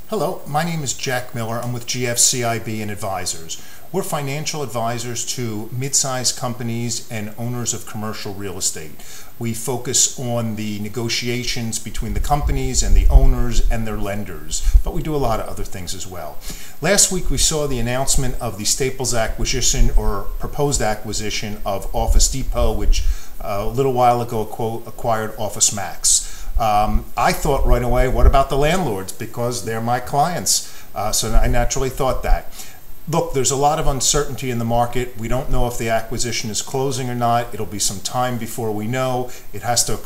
Hello, my name is Jack Miller. I'm with GFCIB and Advisors. We're financial advisors to mid-sized companies and owners of commercial real estate. We focus on the negotiations between the companies and the owners and their lenders, but we do a lot of other things as well. Last week we saw the announcement of the Staples acquisition or proposed acquisition of Office Depot, which a little while ago acquired Office Max. I thought right away, what about the landlords? Because they're my clients. So I naturally thought that. Look, there's a lot of uncertainty in the market. We don't know if the acquisition is closing or not. It'll be some time before we know. It has to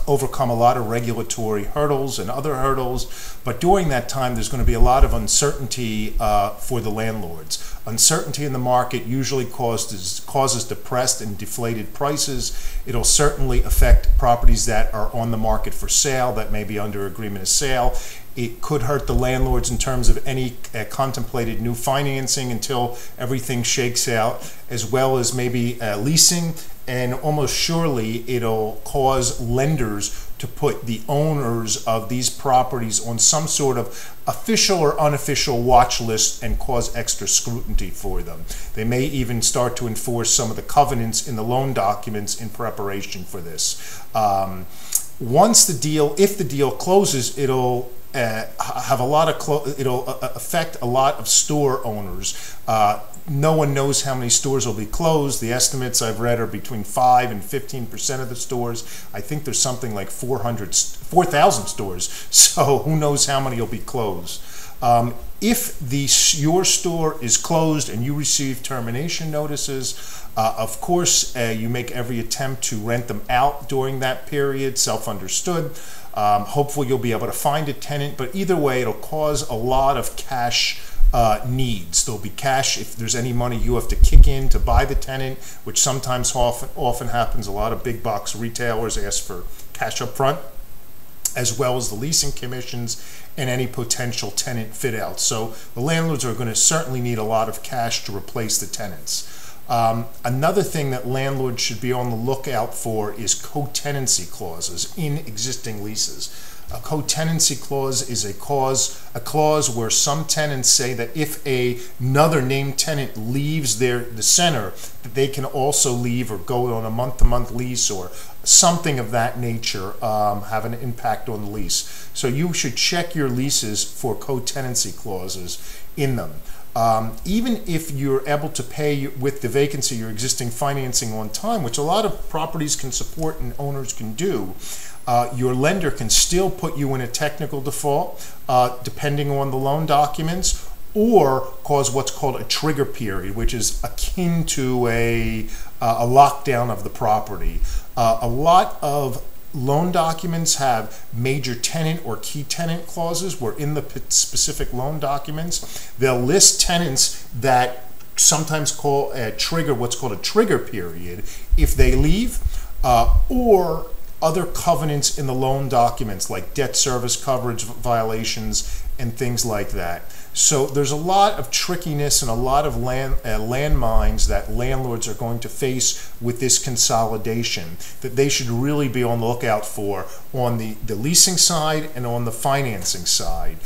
overcome a lot of regulatory hurdles and other hurdles. But during that time, there's going to be a lot of uncertainty for the landlords. Uncertainty in the market usually causes depressed and deflated prices. It'll certainly affect properties that are on the market for sale, that may be under agreement of sale. It could hurt the landlords in terms of any contemplated new financing until everything shakes out, as well as maybe leasing, and almost surely it'll cause lenders to put the owners of these properties on some sort of official or unofficial watch list and cause extra scrutiny for them. They may even start to enforce some of the covenants in the loan documents in preparation for this. Once if the deal closes, it'll affect a lot of store owners. No one knows how many stores will be closed. The estimates I've read are between 5 and 15% of the stores. I think there's something like 4,000 stores. So who knows how many will be closed. If your store is closed and you receive termination notices, of course, you make every attempt to rent them out during that period, self-understood. Hopefully you'll be able to find a tenant, but either way, it'll cause a lot of cash needs. There'll be cash if there's any money you have to kick in to buy the tenant, which sometimes often happens. A lot of big box retailers ask for cash up front, as well as the leasing commissions and any potential tenant fit out. So the landlords are going to certainly need a lot of cash to replace the tenants. Another thing that landlords should be on the lookout for is co-tenancy clauses in existing leases. A co-tenancy clause is a clause where some tenants say that if another named tenant leaves the center, that they can also leave or go on a month-to-month lease or something of that nature, have an impact on the lease. So you should check your leases for co-tenancy clauses in them. Even if you're able to pay with the vacancy your existing financing on time, which a lot of properties can support and owners can do, your lender can still put you in a technical default depending on the loan documents, or cause what's called a trigger period, which is akin to a lockdown of the property. A lot of loan documents have major tenant or key tenant clauses where in the specific loan documents, they'll list tenants that sometimes call what's called a trigger period if they leave, or other covenants in the loan documents like debt service coverage violations and things like that. So there's a lot of trickiness and a lot of landmines that landlords are going to face with this consolidation that they should really be on the lookout for on the leasing side and on the financing side.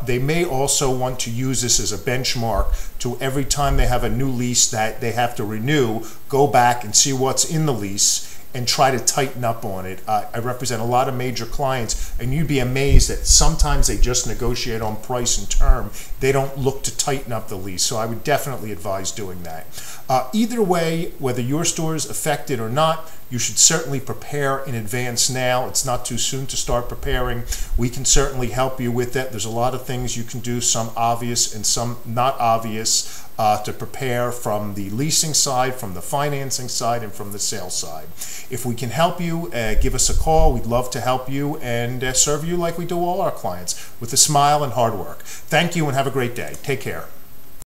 They may also want to use this as a benchmark to every time they have a new lease that they have to renew, go back and see what's in the lease and try to tighten up on it. I represent a lot of major clients, and you'd be amazed that sometimes they just negotiate on price and term. They don't look to tighten up the lease, so I would definitely advise doing that. Either way, whether your store is affected or not, you should certainly prepare in advance now. It's not too soon to start preparing. We can certainly help you with that. There's a lot of things you can do, some obvious and some not obvious, to prepare from the leasing side, from the financing side, and from the sales side. If we can help you, give us a call. We'd love to help you and serve you like we do all our clients, with a smile and hard work. Thank you and have a great day. Take care.